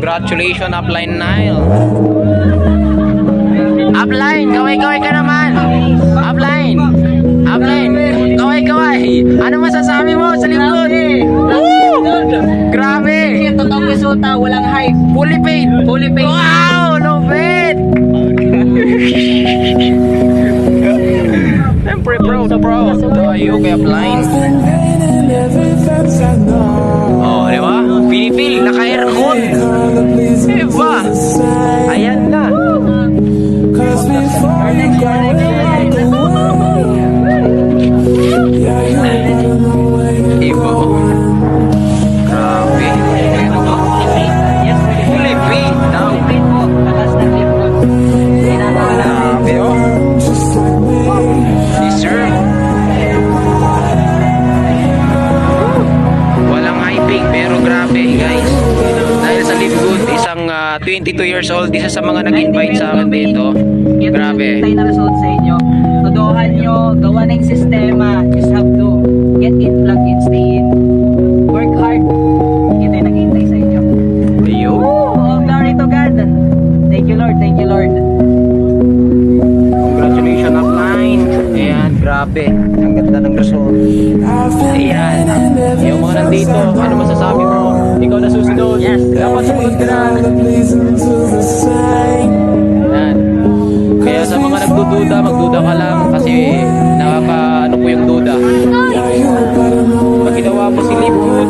Congratulations, Upline Nile. Upline, kaway-kaway ka naman. Upline, kaway-kaway. Ano masasabi mo sa lingkod? Grabe. Totoong resulta, walang hype. Fully paid. Fully paid. Wow, love it. Siyempre, proud tayo kay Upline. Oh, di ba? Pinipil, naka-aircon. Diba? Ayan na. Iba. Grabe. Fully paid daw. Grabe, oh. Deserve. Walang hyping pero grabe guys. Dahil sa Live Good, isang 22 years old, isa sa mga nag-invite sa akin dito. Grabe. Hintay na result sa inyo. Tuduhan nyo, gawa na yung sistema. Just have to get in, plug in, stay in. Work hard. Hintay naghihintay sa inyo. Ayun. Oh, glory to God. Thank you Lord, thank you Lord. Congratulations, Upline. Ayan, grabe. Ang ganda ng result. Ayan. Yung mga nandito, ano masasabi mo? Ikaw na susunod. Yes. Dapat sumunod ka na. Ayan. Kaya sa mga nagdududa, magduda ka lang kasi nakaka ano po yung duda. Pag ginawa mo si Live Good,